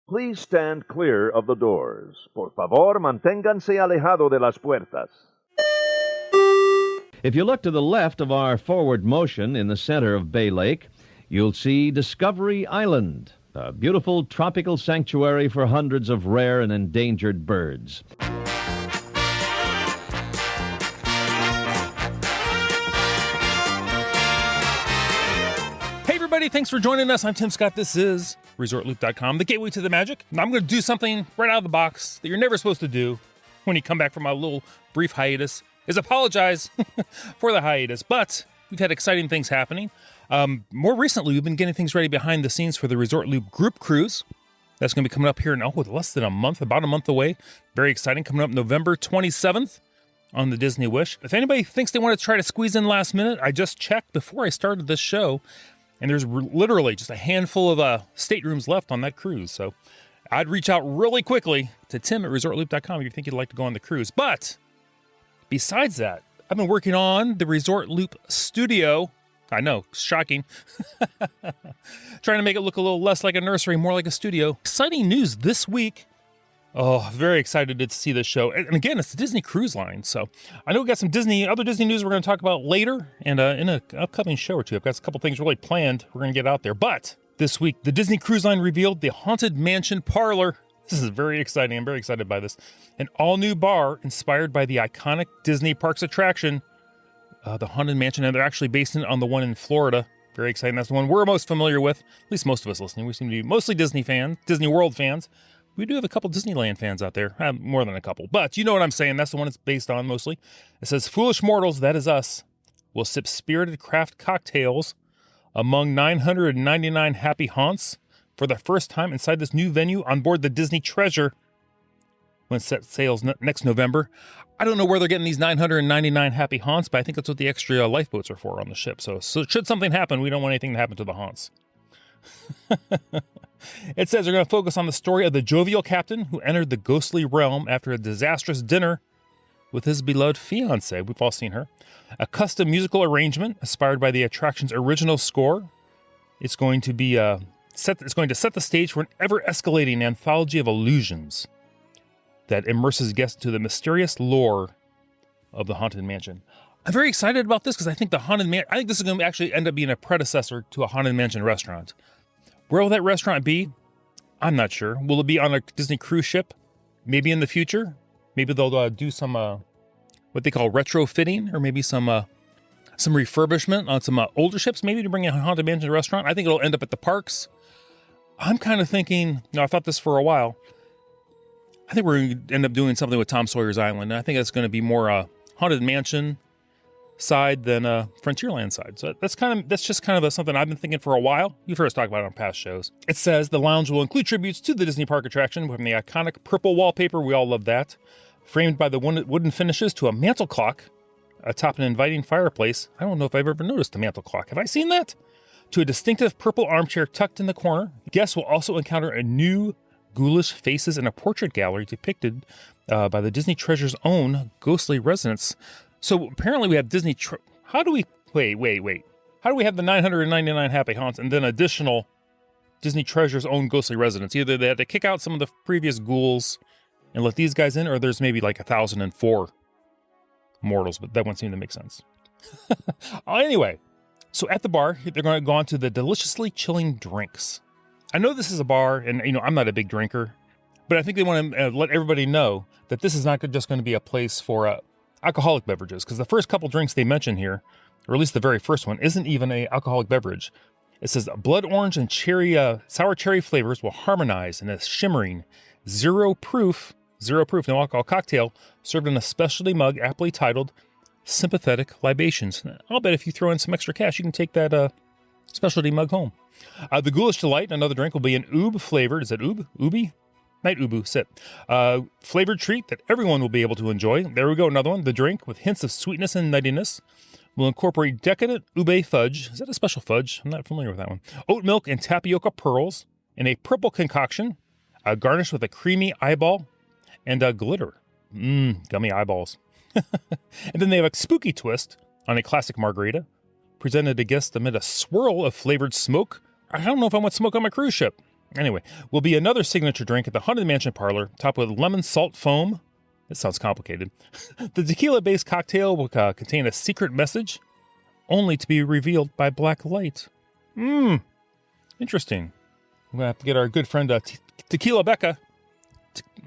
Please stand clear of the doors. Por favor, manténganse alejado de las puertas. If you look to the left of our forward motion in the center of Bay Lake, you'll see Discovery Island, a beautiful tropical sanctuary for hundreds of rare and endangered birds. Hey everybody, thanks for joining us. I'm Tim Scott. This is ResortLoop.com, the gateway to the magic. And I'm going to do something right out of the box that you're never supposed to do when you come back from a little brief hiatus, is apologize for the hiatus. But we've had exciting things happening. More recently, we've been getting things ready behind the scenes for the Resort Loop group cruise. That's going to be coming up here in less than a month, about a month away. Very exciting, coming up November 27th on the Disney Wish. If anybody thinks they want to try to squeeze in last minute, I just checked before I started this show, and there's literally just a handful of staterooms left on that cruise. So I'd reach out really quickly to Tim at ResortLoop.com if you think you'd like to go on the cruise. But besides that, I've been working on the Resort Loop studio. I know, shocking. Trying to make it look a little less like a nursery, more like a studio. Exciting news this week. Oh, very excited to see this show. And again, it's the Disney Cruise Line. So I know we got some other Disney news we're going to talk about later. And in an upcoming show or two, I've got a couple things really planned we're going to get out there. But this week, the Disney Cruise Line revealed the Haunted Mansion Parlor. This is very exciting. I'm very excited by this. An all-new bar inspired by the iconic Disney Parks attraction, the Haunted Mansion. And they're actually based on the one in Florida. Very exciting. That's the one we're most familiar with. At least most of us listening. We seem to be mostly Disney fans, Disney World fans. We do have a couple Disneyland fans out there. More than a couple. But you know what I'm saying. That's the one it's based on mostly. It says, foolish mortals, that is us, will sip spirited craft cocktails among 999 happy haunts for the first time inside this new venue on board the Disney Treasure when it sets sails next November. I don't know where they're getting these 999 happy haunts, but I think that's what the extra lifeboats are for on the ship. So should something happen, we don't want anything to happen to the haunts. It says they're going to focus on the story of the jovial captain who entered the ghostly realm after a disastrous dinner with his beloved fiancée. We've all seen her. A custom musical arrangement inspired by the attraction's original score. It's going to be set the stage for an ever-escalating anthology of illusions that immerses guests into the mysterious lore of the Haunted Mansion. I'm very excited about this because I think I think this is going to actually end up being a predecessor to a Haunted Mansion restaurant. Where will that restaurant be? I'm not sure. Will it be on a Disney cruise ship? Maybe in the future. Maybe they'll do some what they call retrofitting, or maybe some refurbishment on some older ships. Maybe to bring a Haunted Mansion restaurant. I think it'll end up at the parks. I'm kind of thinking. I've thought this for a while. I think we're going to end up doing something with Tom Sawyer's Island. And I think that's going to be more Haunted Mansion side than Frontierland side. So that's just kind of something I've been thinking for a while. You've heard us talk about it on past shows. It says the lounge will include tributes to the Disney Park attraction from the iconic purple wallpaper. We all love that. Framed by the wooden finishes to a mantel clock atop an inviting fireplace. I don't know if I've ever noticed a mantel clock. Have I seen that? To a distinctive purple armchair tucked in the corner. Guests will also encounter a new ghoulish faces in a portrait gallery depicted by the Disney Treasure's own ghostly residents. So apparently we have Disney. How do we wait? How do we have the 999 happy haunts and then additional Disney Treasure's own ghostly residents? Either they had to kick out some of the previous ghouls and let these guys in, or there's maybe like 1,004 mortals, but that wouldn't seem to make sense. Anyway, so at the bar, they're going to go on to the deliciously chilling drinks. I know this is a bar, and I'm not a big drinker, but I think they want to let everybody know that this is not just going to be a place for alcoholic beverages, because the first couple drinks they mention here, or at least the very first one, isn't even an alcoholic beverage. It says blood orange and sour cherry flavors will harmonize in a shimmering, zero proof, no alcohol cocktail served in a specialty mug aptly titled Sympathetic Libations. I'll bet if you throw in some extra cash, you can take that specialty mug home. The Ghoulish Delight, another drink, will be an oob flavored. Is it oob? Ooby? Night Ubu sip. Flavored treat that everyone will be able to enjoy. There we go, another one. The drink, with hints of sweetness and nuttiness, will incorporate decadent ube fudge. Is that a special fudge? I'm not familiar with that one. Oat milk and tapioca pearls in a purple concoction, garnished with a creamy eyeball and glitter. Gummy eyeballs. And then they have a spooky twist on a classic margarita, presented to guests amid a swirl of flavored smoke. I don't know if I want smoke on my cruise ship. Anyway, will be another signature drink at the Haunted Mansion Parlor, topped with lemon salt foam. It sounds complicated. The tequila-based cocktail will contain a secret message, only to be revealed by black light. Interesting. I'm gonna have to get our good friend Tequila Becca.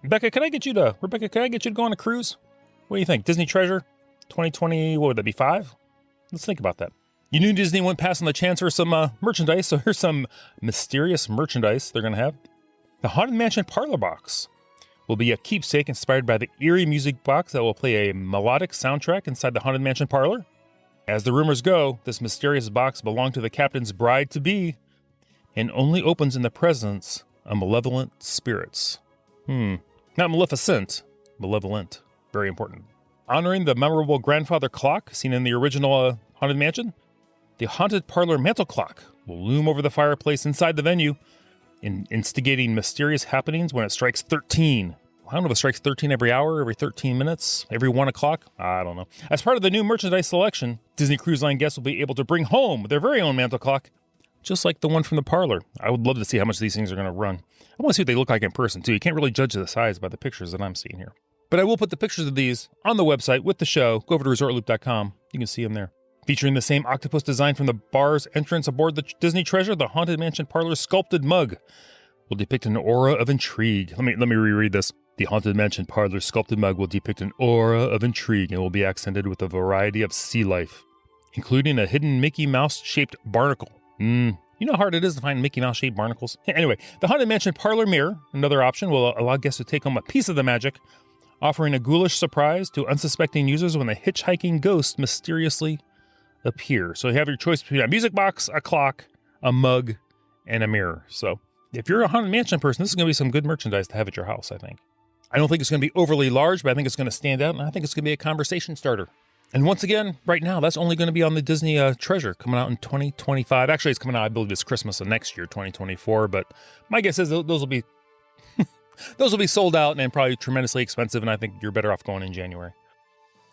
Rebecca, can I get you to go on a cruise? What do you think? Disney Treasure 2020, what would that be, 5? Let's think about that. You knew Disney went past on the chance for some merchandise, so here's some mysterious merchandise they're going to have. The Haunted Mansion Parlor box will be a keepsake inspired by the eerie music box that will play a melodic soundtrack inside the Haunted Mansion Parlor. As the rumors go, this mysterious box belonged to the captain's bride-to-be and only opens in the presence of malevolent spirits. Not maleficent, malevolent. Very important. Honoring the memorable grandfather clock seen in the original Haunted Mansion, the Haunted Parlor mantle clock will loom over the fireplace inside the venue, instigating mysterious happenings when it strikes 13. I don't know if it strikes 13 every hour, every 13 minutes, every 1 o'clock. I don't know. As part of the new merchandise selection, Disney Cruise Line guests will be able to bring home their very own mantle clock, just like the one from the parlor. I would love to see how much these things are going to run. I want to see what they look like in person, too. You can't really judge the size by the pictures that I'm seeing here. But I will put the pictures of these on the website with the show. Go over to ResortLoop.com. You can see them there. Featuring the same octopus design from the bar's entrance aboard the Disney Treasure, the Haunted Mansion Parlor's sculpted mug will depict an aura of intrigue. Let me reread this. The Haunted Mansion Parlor's sculpted mug will depict an aura of intrigue and will be accented with a variety of sea life, including a hidden Mickey Mouse-shaped barnacle. You know how hard it is to find Mickey Mouse-shaped barnacles? Anyway, the Haunted Mansion Parlor mirror, another option, will allow guests to take home a piece of the magic, offering a ghoulish surprise to unsuspecting users when a hitchhiking ghost mysteriously appear. So you have your choice between a music box, a clock, a mug, and a mirror. So if you're a Haunted Mansion person, this is going to be some good merchandise to have at your house, I think. I don't think it's going to be overly large, but I think it's going to stand out, and I think it's going to be a conversation starter. And once again, right now, that's only going to be on the Disney Treasure, coming out in 2025. Actually, it's coming out, I believe, this Christmas of next year, 2024, but my guess is those will be those will be sold out and probably tremendously expensive, and I think you're better off going in January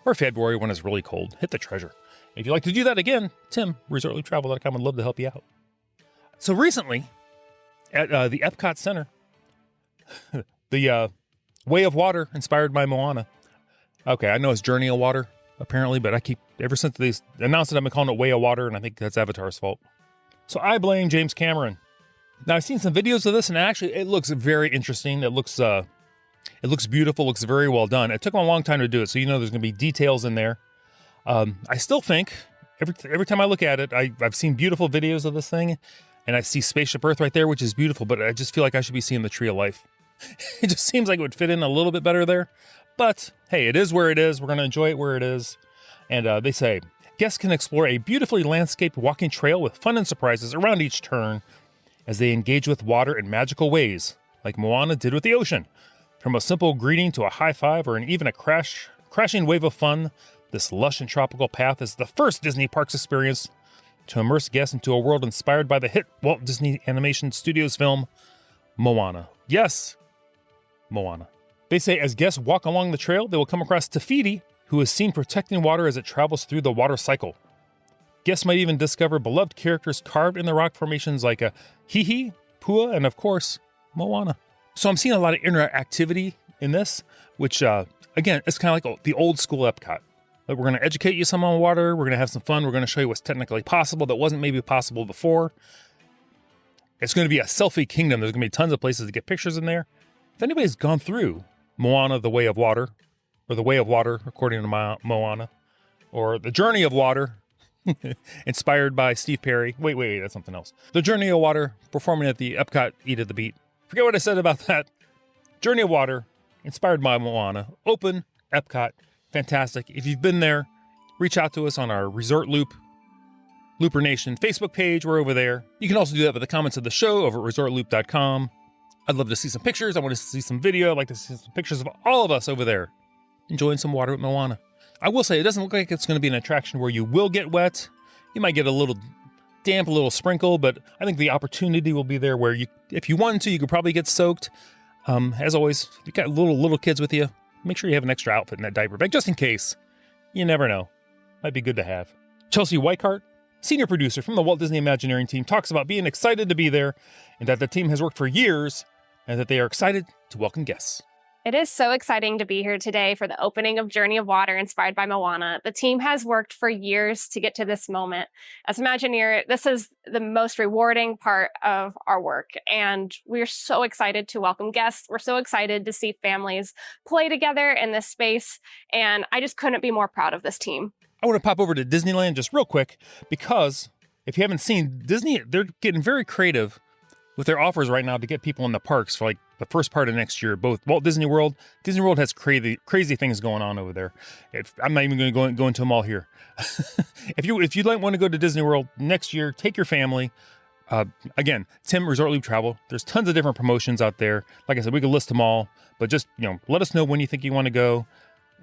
or February when it's really cold. Hit the Treasure. If you'd like to do that again, Tim, ResortLoopTravel.com, would love to help you out. So recently, at the Epcot Center, the Way of Water, inspired by Moana. Okay, I know it's Journey of Water, apparently, but ever since they announced it, I've been calling it Way of Water, and I think that's Avatar's fault. So I blame James Cameron. Now, I've seen some videos of this, and actually, it looks very interesting. It looks beautiful, looks very well done. It took them a long time to do it, so you know there's going to be details in there. I still think, every time I look at it, I've seen beautiful videos of this thing, and I see Spaceship Earth right there, which is beautiful, but I just feel like I should be seeing the Tree of Life. It just seems like it would fit in a little bit better there. But, hey, it is where it is. We're going to enjoy it where it is. And they say, guests can explore a beautifully landscaped walking trail with fun and surprises around each turn as they engage with water in magical ways, like Moana did with the ocean. From a simple greeting to a high five or even a crashing wave of fun, this lush and tropical path is the first Disney Parks experience to immerse guests into a world inspired by the hit Walt Disney Animation Studios film, Moana. Yes, Moana. They say as guests walk along the trail, they will come across Tafiti, who is seen protecting water as it travels through the water cycle. Guests might even discover beloved characters carved in the rock formations like a Hihi, Pua, and of course, Moana. So I'm seeing a lot of interactivity in this, which, again, it's kind of like the old school Epcot. Like, we're going to educate you some on water, we're going to have some fun, we're going to show you what's technically possible that wasn't maybe possible before. It's going to be a selfie kingdom. There's going to be tons of places to get pictures in there. If anybody's gone through Moana, the Way of Water, or the Way of Water, according to Moana, or the Journey of Water, inspired by Steve Perry. Wait, that's something else. The Journey of Water, performing at the Epcot Eat at the Beat. Forget what I said about that. Journey of Water, inspired by Moana, open, Epcot, fantastic. If you've been there, reach out to us on our Resort Loop, Looper Nation Facebook page. We're over there. You can also do that with the comments of the show over at ResortLoop.com. I'd love to see some pictures. I want to see some video. I'd like to see some pictures of all of us over there enjoying some water with Moana. I will say, it doesn't look like it's going to be an attraction where you will get wet. You might get a little damp, a little sprinkle, but I think the opportunity will be there where if you wanted to, you could probably get soaked. As always, if you've got little kids with you, make sure you have an extra outfit in that diaper bag, just in case. You never know. Might be good to have. Chelsea Weichart senior producer from the Walt Disney Imagineering team, talks about being excited to be there and that the team has worked for years and that they are excited to welcome guests. It is so exciting to be here today for the opening of Journey of Water inspired by Moana. The team has worked for years to get to this moment. As Imagineer, this is the most rewarding part of our work, and we're so excited to welcome guests. We're so excited to see families play together in this space, and I just couldn't be more proud of this team. I want to pop over to Disneyland just real quick because if you haven't seen Disney, they're getting very creative with their offers right now to get people in the parks for like the first part of next year. Both Walt Disney World has crazy things going on over there. I'm not even going to go into them all here. If you want to go to Disney World next year, take your family. Again, Tim, Resort Loop Travel. There's tons of different promotions out there. Like I said, we could list them all, but just let us know when you think you want to go,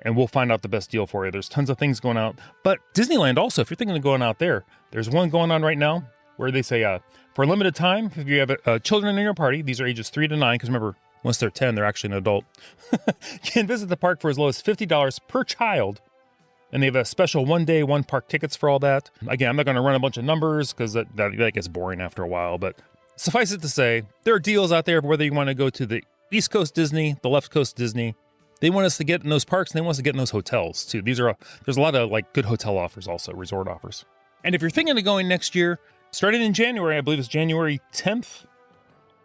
and we'll find out the best deal for you. There's tons of things going out. But Disneyland also, if you're thinking of going out there, there's one going on right now where they say, for a limited time, if you have children in your party, these are ages 3 to 9, because remember, once they're 10, they're actually an adult, you can visit the park for as low as $50 per child, and they have a special one-day, one-park tickets for all that. Again, I'm not going to run a bunch of numbers, because that gets boring after a while, but suffice it to say, there are deals out there whether you want to go to the East Coast Disney, the Left Coast Disney. They want us to get in those parks, and they want us to get in those hotels, too. There's a lot of good hotel offers also, resort offers. And if you're thinking of going next year, starting in January, I believe it's January 10th,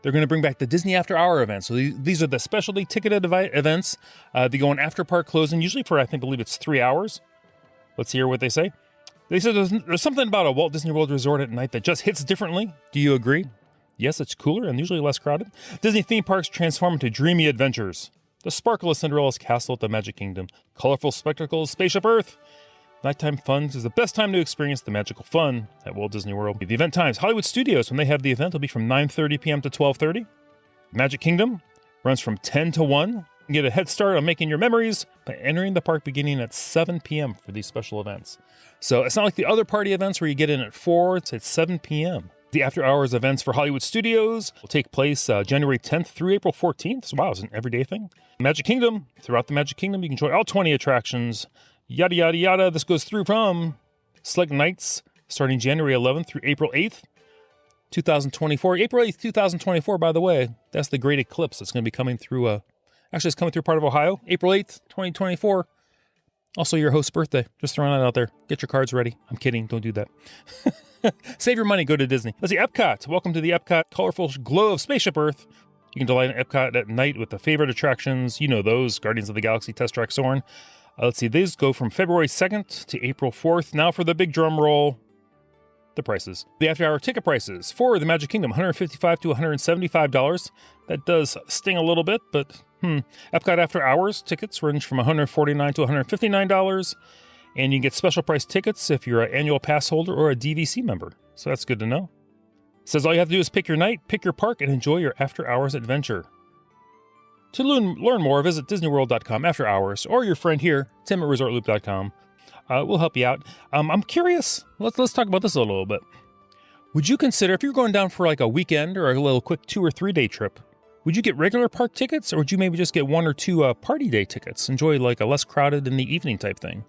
they're going to bring back the Disney After Hour events. So these are the specialty ticketed events. They go on after park closing, usually for, I believe it's 3 hours. Let's hear what they say. They said there's something about a Walt Disney World resort at night that just hits differently. Do you agree? Yes, it's cooler and usually less crowded. Disney theme parks transform into dreamy adventures. The sparkle of Cinderella's castle at the Magic Kingdom. Colorful spectacles, Spaceship Earth. Nighttime fun is the best time to experience the magical fun at Walt Disney World. The event times, Hollywood Studios, when they have the event, will be from 9:30 p.m. to 12:30. Magic Kingdom runs from 10 to 1. You can get a head start on making your memories by entering the park beginning at 7 p.m. for these special events. So it's not like the other party events where you get in at 4, it's at 7 p.m. The after-hours events for Hollywood Studios will take place January 10th through April 14th. So, wow, it's an everyday thing. Magic Kingdom, throughout the Magic Kingdom, you can enjoy all 20 attractions. Yada, yada, yada. This goes through from Select Nights starting January 11th through April 8th, 2024. April 8th, 2024, by the way, that's the great eclipse that's going to be coming through. Actually, it's coming through part of Ohio. April 8th, 2024. Also, your host's birthday. Just throwing that out there. Get your cards ready. I'm kidding. Don't do that. Save your money. Go to Disney. Let's see. Epcot. Welcome to the Epcot colorful glow of Spaceship Earth. You can delight in Epcot at night with the favorite attractions. You know those. Guardians of the Galaxy, Test Track Soarin'. Let's see, these go from February 2nd to April 4th. Now for the big drum roll, the prices. The after-hour ticket prices for the Magic Kingdom, $155 to $175. That does sting a little bit, but Epcot After Hours tickets range from $149 to $159. And you can get special price tickets if you're an annual pass holder or a DVC member. So that's good to know. It says all you have to do is pick your night, pick your park, and enjoy your after-hours adventure. To learn more, visit DisneyWorld.com after hours, or your friend here, Tim at ResortLoop.com. We'll help you out. I'm curious. Let's talk about this a little bit. Would you consider, if you're going down for like a weekend or a little quick 2 or 3 day trip, would you get regular park tickets, or would you maybe just get 1 or 2 party day tickets? Enjoy like a less crowded in the evening type thing.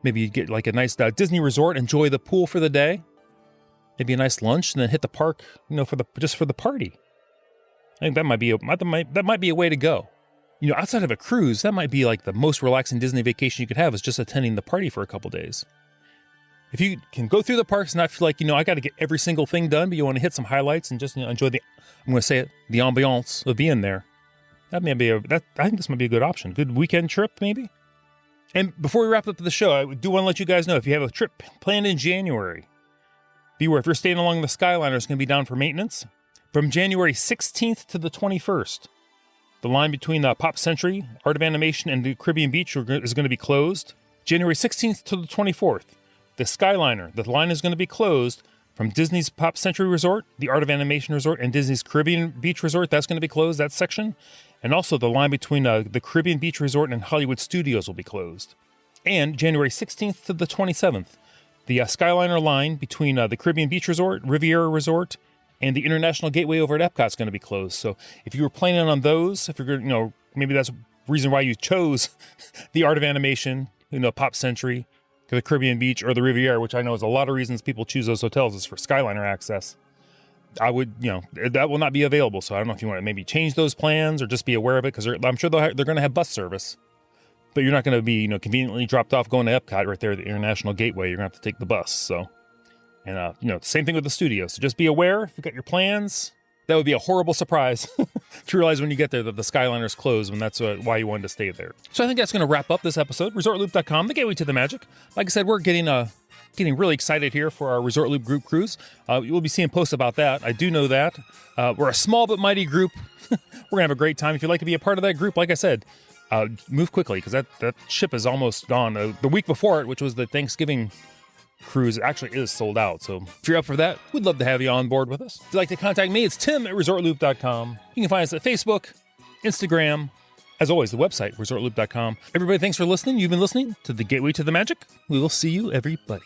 Maybe you get like a nice Disney resort, enjoy the pool for the day. Maybe a nice lunch, and then hit the park, for the party. I think that might be a way to go. Outside of a cruise, that might be like the most relaxing Disney vacation you could have, is just attending the party for a couple days. If you can go through the parks and not feel like, I got to get every single thing done, but you want to hit some highlights and just enjoy the ambiance of being there. I think this might be a good option. Good weekend trip, maybe. And before we wrap up the show, I do want to let you guys know, if you have a trip planned in January, beware, if you're staying along the Skyliner, it's going to be down for maintenance. From January 16th to the 21st, the line between Pop Century, Art of Animation, and the Caribbean Beach is going to be closed. January 16th to the 24th, the Skyliner, the line is going to be closed from Disney's Pop Century Resort, the Art of Animation Resort, and Disney's Caribbean Beach Resort. That's going to be closed, that section. And also the line between the Caribbean Beach Resort and Hollywood Studios will be closed. And January 16th to the 27th, the Skyliner line between the Caribbean Beach Resort, Riviera Resort, and the International Gateway over at Epcot is going to be closed. So if you were planning on those, if you're maybe that's the reason why you chose the Art of Animation, Pop Century, the Caribbean Beach or the Riviera, which I know is a lot of reasons people choose those hotels is for Skyliner access, I would, that will not be available. So I don't know if you want to maybe change those plans or just be aware of it, because I'm sure they're going to have bus service, but you're not going to be, conveniently dropped off going to Epcot right there at the International Gateway. You're going to have to take the bus. So, and, same thing with the studio. So just be aware if you've got your plans. That would be a horrible surprise to realize when you get there that the Skyliner's closed when that's why you wanted to stay there. So I think that's going to wrap up this episode. ResortLoop.com, the gateway to the magic. Like I said, we're getting really excited here for our Resort Loop group cruise. You'll be seeing posts about that. I do know that. We're a small but mighty group. We're going to have a great time. If you'd like to be a part of that group, like I said, move quickly, because that ship is almost gone. The week before it, which was the Thanksgiving cruise, actually is sold out. So if you're up for that, we'd love to have you on board with us. If you'd like to contact me, it's Tim at ResortLoop.com. You can find us at Facebook, Instagram, as always, the website, ResortLoop.com. Everybody, thanks for listening. You've been listening to The Gateway to the Magic. We will see you, everybody.